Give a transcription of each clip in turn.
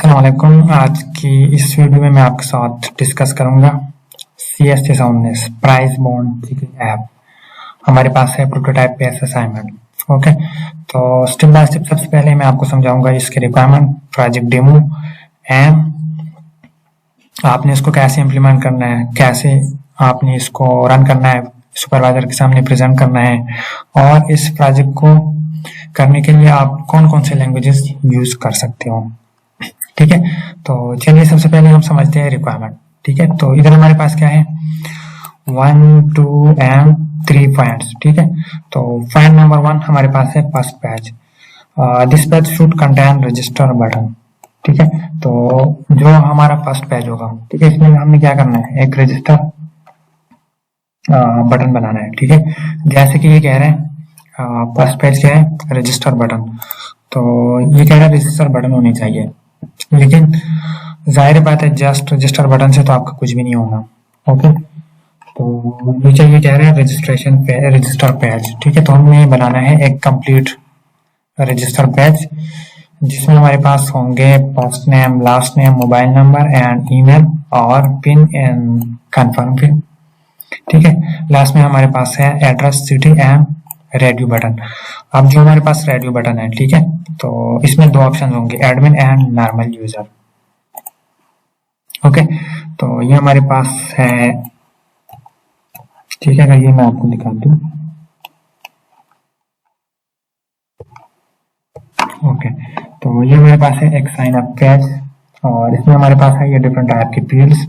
अस्सलाम वालेकुम। आज की इस वीडियो में मैं आपके साथ डिस्कस करूंगा CSS 19 price bond checking app. हमारे पास है प्रोटोटाइप पे असाइनमेंट। ओके, तो स्टेप बाय स्टेप सबसे पहले मैं आपको समझाऊंगा इसके रिक्वायरमेंट, प्रोजेक्ट डेमो एंड आपने इसको कैसे इम्प्लीमेंट करना है, कैसे आपने इसको रन करना है, सुपरवाइजर के सामने प्रेजेंट करना है, और इस प्रोजेक्ट को करने के लिए आप कौन कौन से लैंग्वेजेस यूज कर सकते हो। ठीक है, तो चलिए सबसे पहले हम समझते हैं रिक्वायरमेंट। ठीक है, तो इधर हमारे पास क्या है 1, 2 एंड 3 पॉइंट्स। ठीक है, तो पॉइंट नंबर 1 हमारे पास है first page. This page should contain register button. ठीक है, तो जो हमारा फर्स्ट पेज होगा, ठीक है, इसमें हमने क्या करना है, एक रजिस्टर बटन बनाना है। ठीक है, जैसे कि ये कह रहे हैं फर्स्ट पेज क्या है, रजिस्टर बटन, तो ये कह रहा है रजिस्टर बटन होनी चाहिए, लेकिन जाहिर बात है जस्ट रजिस्टर बटन से तो आपका कुछ भी नहीं होगा। ओके, तो नीचे ये कह रहे हैं रजिस्ट्रेशन पे रजिस्टर पेज। ठीक है, तो हमें बनाना है एक कंप्लीट रजिस्टर पेज जिसमें हमारे पास होंगे first name, last name, mobile number and email और पिन एंड कंफर्म पिन। ठीक है, लास्ट में हमारे पास है address, city and radio button. अब जो हमारे पास रेडियो बटन है, ठीक है, तो इसमें 2 ऑप्शन होंगे, admin and normal user. Okay, तो ये हमारे पास है। ठीक है, ये मैं आपको दिखा दूं। ओके, तो ये हमारे पास है एक साइन अप पेज और इसमें हमारे पास है ये डिफरेंट टाइप के फील्ड्स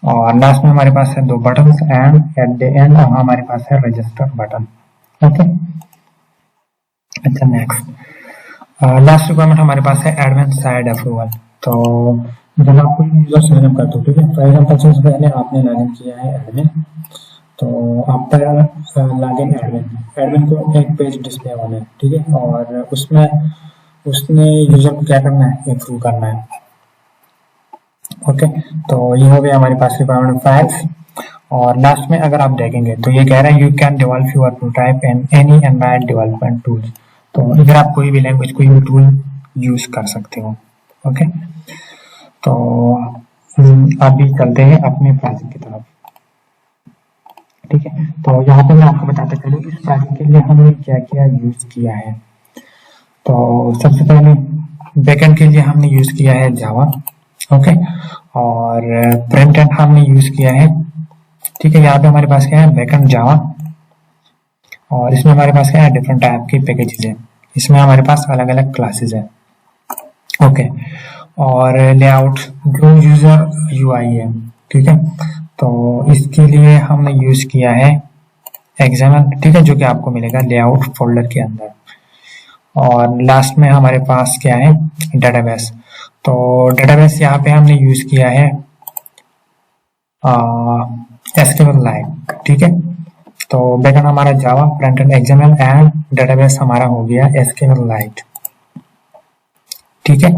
और लास्ट में हमारे पास है 2 button and at the end हमारे पास है रजिस्टर बटन। ओके, अच्छा, नेक्स्ट लास्ट रिक्वायरमेंट हमारे पास है एडमिन साइड अप्रूवल। तो जब आप कोई यूजर साइन अप करते हो, ठीक है, फॉर एग्जांपल सबसे पहले आपने लॉगिन किया है एडमिन, तो आफ्टर लॉगिन एडमिन को एक पेज डिस्प्ले होना है। ठीक है, और उसमें उसने यूजर को क्या करना है, अप्रूव करना है। ओके, तो ये हो गया हमारे पास रिक्वायरमेंट फाइल्स। और लास्ट में अगर आप देखेंगे तो ये कह रहा है you can develop your prototype in any Android development tools. तो इधर आप कोई भी लैंग्वेज, कोई भी टूल यूज कर सकते हो। ओके, तो अभी चलते हैं अपने प्रोजेक्ट की तरफ। ठीक है, तो यहाँ पे मैं आपको बताता चलूँ इस प्रोजेक्ट के लिए हमने क्या क्या यूज किया है। तो सबसे पहले बैकएंड के लिए हमने यूज किया है जावा। ओके, और फ्रंट एंड हमने यूज किया है। ठीक है, यहाँ पे हमारे पास क्या है बैकएंड जावा और इसमें हमारे पास क्या है डिफरेंट टाइप की पैकेजेस है। इसमें हमारे पास अलग अलग क्लासेस है। ओके, और लेआउट जो यूजर यूआई है, ठीक है, तो इसके लिए हमने यूज किया है एक्सएमएल। ठीक है, जो कि आपको मिलेगा लेआउट फोल्डर के अंदर। और लास्ट में हमारे पास क्या है डेटाबेस। तो डेटाबेस यहाँ पे हमने यूज किया है SQLite। ठीक है, तो बैकएंड हमारा Java, front end XML and database हमारा हो गया SQLite। ठीक है,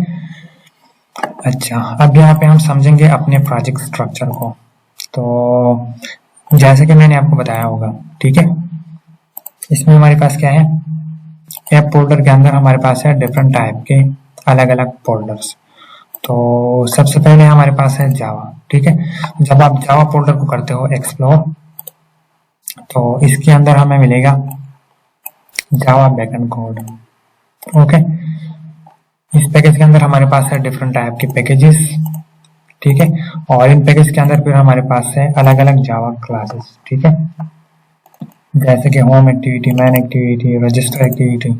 अच्छा, अब यहाँ पे हम समझेंगे अपने प्रोजेक्ट स्ट्रक्चर को। तो जैसे कि मैंने आपको बताया होगा, ठीक है, इसमें हमारे पास क्या है ऐप फोल्डर के अंदर हमारे पास है डिफरेंट टाइप के अलग अलग फोल्डर्स। तो सबसे पहले हमारे पास है जावा। ठीक है, जब आप जावा फोल्डर को करते हो एक्सप्लोर, तो इसके अंदर हमें मिलेगा जावा बैकएंड कोड। ओके, इस पैकेज के अंदर हमारे पास है डिफरेंट टाइप के पैकेजेस। ठीक है, और इन पैकेज के अंदर फिर हमारे पास है अलग अलग जावा क्लासेस। ठीक है, जैसे कि home activity, man activity, register activity,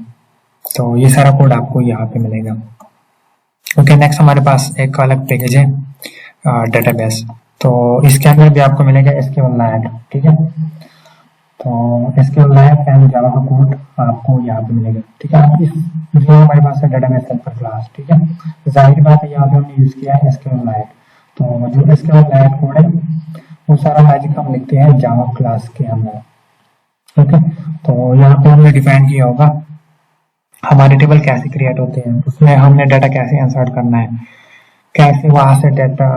तो ये सारा कोड आपको यहाँ पे मिलेगा। ओके, नेक्स्ट हमारे पास एक अलग पैकेज है डेटाबेस। तो इसके अंदर भी आपको मिलेगा SQLite। ठीक है, तो SQLite एंड जावा का कोड आपको यहाँ पे मिलेगा। ठीक है, इस जो हमारे पास है डेटाबेस हेल्पर क्लास। ठीक है, जाहिर बात है यहाँ पे हमने यूज किया है SQLite। तो जो SQLite कोड है वो सारा मैजिक हम लिखते हैं जावा क्लास के अंदर। ओके, तो यहाँ पे हमने डिफाइन किया होगा हमारे टेबल कैसे क्रिएट होते हैं, उसमें हमने डाटा कैसे इंसर्ट करना है, कैसे वहां से डाटा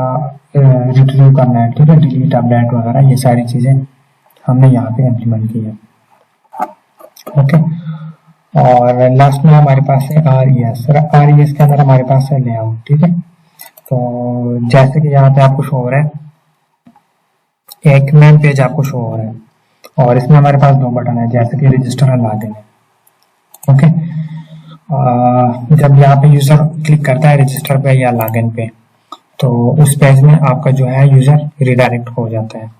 रिट्रीव करना है। ठीक है, डिलीट, अपडेट वगैरह ये सारी चीजें हमने यहाँ पे इम्प्लीमेंट की है। ओके, और लास्ट में हमारे पास है RES के अंदर हमारे पास है लेआउट। ठीक है, तो जैसे कि यहाँ पे आपको शो हो रहा है, एक मेन पेज आपको शो हो रहा है और इसमें हमारे पास दो बटन है, जैसे कि रजिस्टर और लॉगिन है। ओके, जब यहाँ पे यूजर क्लिक करता है रजिस्टर पे या लॉगिन पे, तो उस पेज में आपका जो है यूजर रिडायरेक्ट हो जाता है।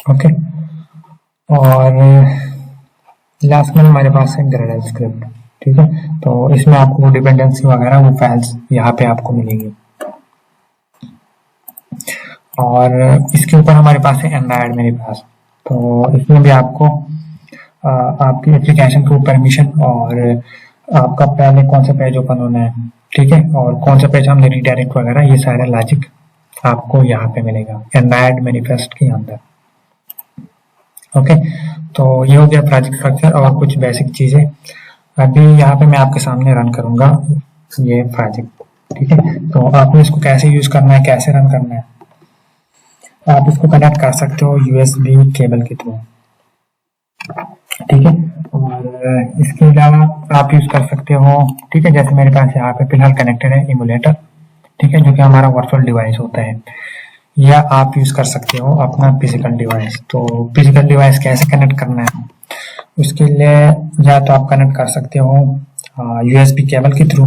ओके, और लास्ट में हमारे पास है ग्रेडल स्क्रिप्ट। ठीक है, तो इसमें आपको डिपेंडेंसी वगैरह वो फाइल्स यहाँ पे आपको मिलेंगी। और इसके ऊपर हमारे पास है एंड्रॉयड मेरे पास, तो इसमें भी आपको आपकी एप्लीकेशन को परमिशन और आपका पहले कौन सा पेज ओपन होना है, ठीक है, और कौन सा पेज हमने रिडायरेक्ट वगैरह, ये सारा लॉजिक आपको यहाँ पे मिलेगा एंड्रॉयड मैनिफेस्ट के अंदर। ओके, तो ये हो गया प्रोजेक्ट स्ट्रक्चर और कुछ बेसिक चीजें। अभी यहाँ पे मैं आपके सामने रन करूंगा ये प्रोजेक्ट। ठीक है, तो आपने इसको कैसे यूज करना है, कैसे रन करना है, आप इसको कनेक्ट कर सकते हो यूएसबी केबल के थ्रू। ठीक है, और इसके अलावा आप यूज कर सकते हो, ठीक है, जैसे मेरे पास यहाँ पे फिलहाल कनेक्टेड है इमुलेटर, ठीक है, जो कि हमारा वर्चुअल डिवाइस होता है, या आप यूज कर सकते हो अपना फिजिकल डिवाइस। तो फिजिकल डिवाइस कैसे कनेक्ट करना है, उसके लिए या तो आप कनेक्ट कर सकते हो यूएसबी केबल के थ्रू,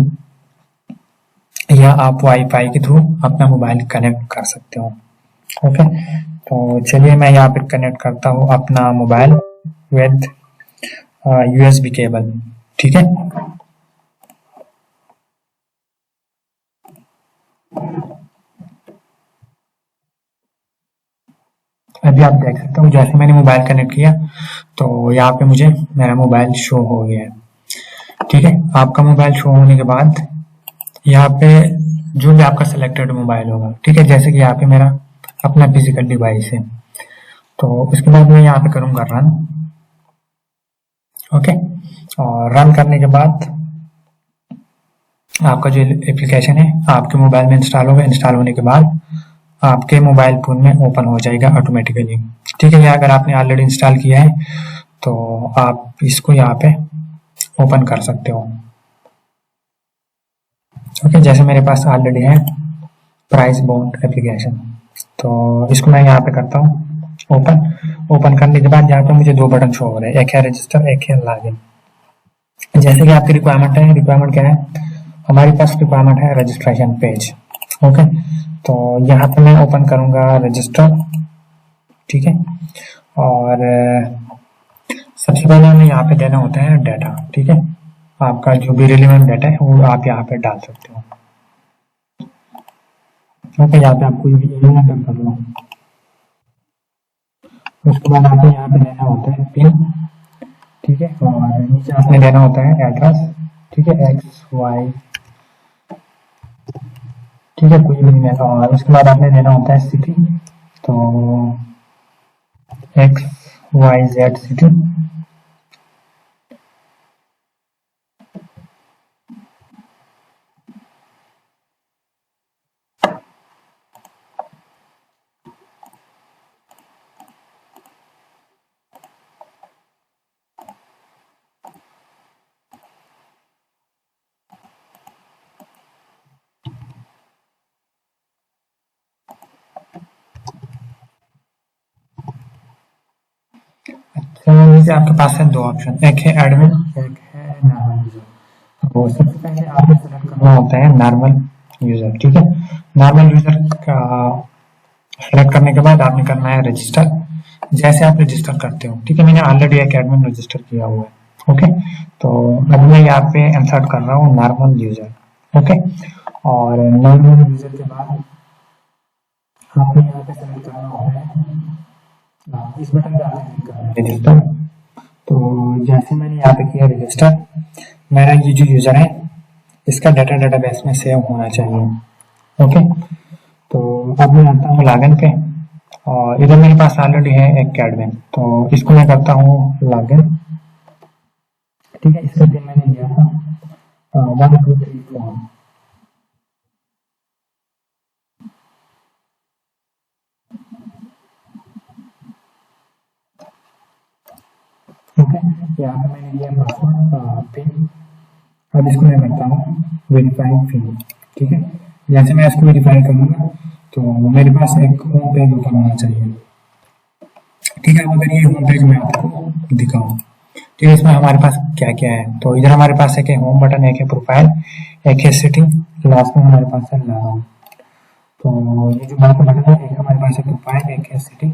या आप वाईफाई के थ्रू अपना मोबाइल कनेक्ट कर सकते हो। ओके, तो चलिए मैं यहाँ पे कनेक्ट करता हूँ अपना मोबाइल विद यूएसबी केबल। ठीक है, अभी आप देख सकते हो जैसे मैंने मोबाइल कनेक्ट किया तो यहाँ पे मुझे मेरा मोबाइल शो हो गया है। ठीक है, आपका मोबाइल शो होने के बाद यहाँ पे जो भी आपका सिलेक्टेड मोबाइल होगा, ठीक है, जैसे कि यहाँ पे मेरा अपना फिजिकल डिवाइस है, तो उसके बाद मैं यहाँ पे करूँगा रन। ओके, और रन करने के बाद आपका जो एप्लीकेशन है आपके मोबाइल में इंस्टॉल होगा। इंस्टॉल होने के बाद आपके मोबाइल फोन में ओपन हो जाएगा ऑटोमेटिकली। ठीक है, या अगर आपने ऑलरेडी इंस्टॉल किया है तो आप इसको यहाँ पे ओपन कर सकते हो। ओके, जैसे मेरे पास ऑलरेडी है प्राइस बॉन्ड एप्लीकेशन, तो इसको मैं यहाँ पे करता हूँ ओपन। ओपन करने के बाद यहाँ पे मुझे दो बटन शो हो रहे हैं, एक है रजिस्टर, एक है लॉगिन। जैसे कि आपकी रिक्वायरमेंट है, रिक्वायरमेंट क्या है, हमारे पास रिक्वायरमेंट है रजिस्ट्रेशन पेज। ओके, तो यहाँ पे मैं ओपन करूंगा रजिस्टर। ठीक है, और सबसे पहले हमें यहाँ पे देना होता है डाटा। ठीक है, आपका जो भी रिलेवेंट डाटा है वो आप यहाँ पे डाल सकते हो। ओके, यहाँ पे आपको एंटर कर लो। उसके बाद आपको यहाँ पे देना होता है पिन। ठीक है, और नीचे आपने देना होता है एड्रेस। ठीक है, एक्स वाई, ठीक है, कोई भी नहीं है। और उसके बाद आपने देना होता है सिटी, तो एक्स वाई जेड सिटी। नीचे आपके पास है दो ऑप्शन, एक है एडमिन, एक है नॉर्मल यूजर। तो सबसे पहले आपको सेलेक्ट करना होता है नॉर्मल यूजर। ठीक है, नॉर्मल यूजर का सेलेक्ट करने के बाद आपने करना है रजिस्टर, जैसे आप रजिस्टर करते हो। ठीक है, मैंने ऑलरेडी एक एडमिन रजिस्टर किया हुआ है। ओके, तो अब मैं यहाँ पे इंसर्ट कर रहा हूँ नॉर्मल यूजर। ओके, और नॉर्मल यूजर के बाद आपने यहाँ पे सेलेक्ट करना होता है इस बटन पे आपने क्लिक करना है रजिस्टर। तो जैसे मैंने यहाँ पे किया रजिस्टर, मेरा ये जो यूजर है इसका डाटा डेटाबेस में सेव होना चाहिए। ओके, तो अब मैं आता हूँ लॉगिन पे, और इधर मेरे पास ऑलरेडी है एक एडमिन, तो इसको मैं करता हूँ लॉगिन। ठीक है, इसका पिन मैंने दिया था 1 2 3 4। ओके, यहाँ पे मैंने दिया पासवर्ड पिन। अब इसको मैं करता हूँ वेरीफाई पिन। ठीक है। जैसे मैं इसको वेरीफाई करूंगा तो मेरे पास एक होम पेज ओपन होना चाहिए। ठीक है, अब अगर ये होम पेज मैं आपको दिखाऊं, ठीक है, इसमें हमारे पास क्या क्या है, तो इधर हमारे पास एक है होम बटन, एक है प्रोफाइल, एक है सेटिंग, लास्ट में हमारे पास है लॉगआउट। तो ये जो बटन है, एक हमारे पास है प्रोफाइल, एक है सेटिंग।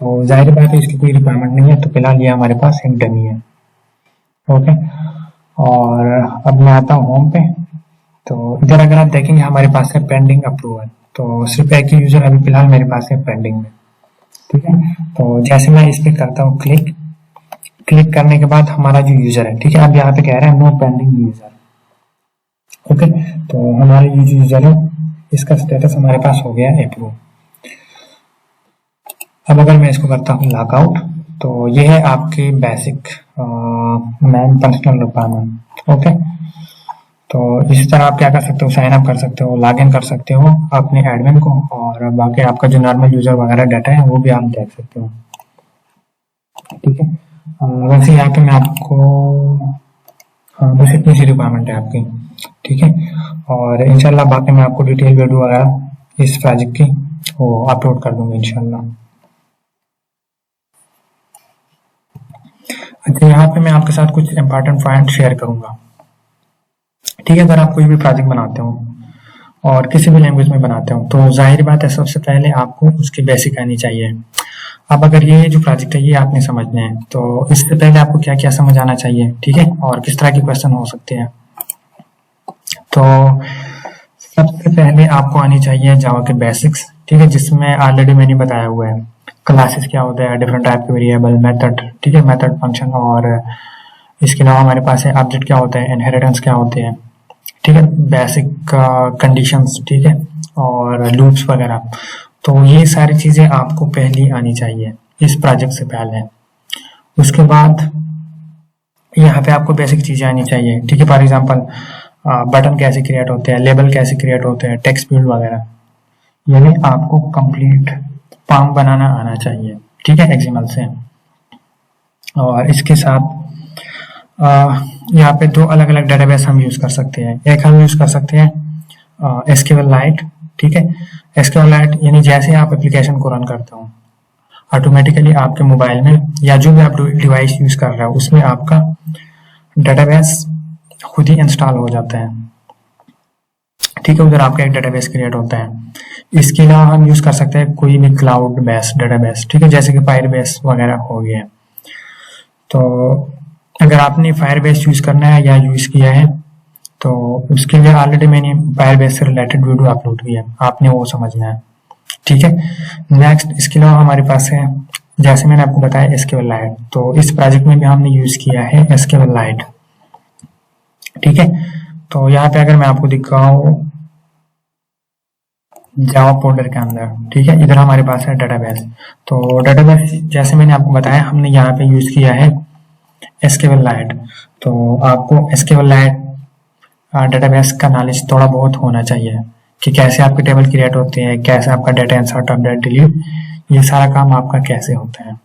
तो जाहिर बात है इसकी कोई रिक्वायरमेंट नहीं है, तो फिलहाल ये हमारे पास एक डमी है। ओके, और अब मैं आता हूँ होम पे। तो इधर अगर आप देखेंगे हमारे पास है पेंडिंग अप्रूवल, तो सिर्फ एक ही यूजर अभी फिलहाल मेरे पास है पेंडिंग में। ठीक है, तो जैसे मैं इस पर करता हूँ क्लिक करने के बाद हमारा जो यूजर है, ठीक है, अब यहाँ पे कह रहा है नो पेंडिंग यूजर। ओके, तो हमारा ये जो यूजर है इसका स्टेटस हमारे पास हो गया अप्रूव। अब अगर मैं इसको करता हूँ लॉगआउट, तो ये है आपकी basic man personal requirement. Okay, तो इस तरह आप क्या कर सकते हो, साइन अप कर सकते हो, लॉग इन कर सकते हो अपने एडमिन को, और बाकी आपका जो नॉर्मल यूजर वगैरह डाटा है वो भी आप देख सकते हो। ठीक है, वैसे यहाँ पे मैं आपको बस इतनी सी रिक्वायरमेंट है आपकी। ठीक है, और इंशाल्लाह बाकी मैं आपको डिटेल वीडियो वगैरह इस प्रोजेक्ट की वो अपलोड कर दूंगा इंशाल्लाह। अच्छा, यहाँ पे मैं आपके साथ कुछ इंपॉर्टेंट पॉइंट शेयर करूंगा। ठीक है, अगर आप कोई भी प्रोजेक्ट बनाते हो और किसी भी लैंग्वेज में बनाते हो, तो जाहिर बात है सबसे पहले आपको उसकी बेसिक आनी चाहिए। अब अगर ये जो प्रोजेक्ट है ये आपने समझना है, तो इससे पहले आपको क्या क्या समझ आना चाहिए, ठीक है, और किस तरह के क्वेश्चन हो सकते हैं। तो सबसे पहले आपको आनी चाहिए जावा के बेसिक्स, ठीक है, जिसमें ऑलरेडी मैंने बताया हुआ है क्लासेस क्या होता है, डिफरेंट टाइप के वेरिएबल, मेथड, ठीक है, मेथड फंक्शन, और इसके अलावा हमारे पास है ऑब्जेक्ट क्या होता है, इनहेरिटेंस क्या होते हैं, ठीक है, बेसिक कंडीशंस, ठीक है, और लूप्स वगैरह। तो ये सारी चीजें आपको पहले आनी चाहिए इस प्रोजेक्ट से पहले। उसके बाद यहाँ पे आपको बेसिक चीजें आनी चाहिए, ठीक है, फॉर एग्जांपल बटन कैसे क्रिएट होते हैं, लेबल कैसे क्रिएट होते हैं, टेक्स्ट फील्ड वगैरह, यानी आपको कंप्लीट फॉर्म बनाना आना चाहिए, ठीक है, एक्सएमएल से। और इसके साथ यहाँ पे दो अलग अलग डेटाबेस हम यूज कर सकते हैं। एक हम यूज कर सकते हैं एसक्यूएललाइट, ठीक है, एसक्यूएललाइट यानी जैसे आप एप्लीकेशन को रन करते हो ऑटोमेटिकली आपके मोबाइल में या जो भी आप डिवाइस यूज कर रहे हो उसमें आपका डेटाबेस खुद ही इंस्टॉल हो जाता है। ठीक है, उधर आपका एक डेटाबेस क्रिएट होता है। इसके अलावा हम यूज कर सकते हैं कोई भी क्लाउड बेस्ड डेटाबेस, ठीक है, जैसे कि फायरबेस वगैरह हो गया। तो अगर आपने फायरबेस यूज करना है या यूज किया है तो उसके लिए ऑलरेडी मैंने फायरबेस से रिलेटेड वीडियो अपलोड किया है, आपने वो समझना है। ठीक है, नेक्स्ट इसके अलावा हमारे पास है, जैसे मैंने आपको बताया, एसक्यूएललाइट। तो इस प्रोजेक्ट में भी हमने यूज किया है एसक्यूएललाइट। ठीक है, तो यहाँ पे अगर मैं आपको दिखाऊं जावा फोल्डर के अंदर, ठीक है, इधर हमारे पास है डेटाबेस। तो डेटाबेस जैसे मैंने आपको बताया हमने यहाँ पे यूज किया है एसक्यूएललाइट। तो आपको एसक्यूएललाइट डेटाबेस का नॉलेज थोड़ा बहुत होना चाहिए कि कैसे आपके टेबल क्रिएट होते हैं, कैसे आपका डाटा इंसर्ट, अपडेट, डिलीट, ये सारा काम आपका कैसे होता है।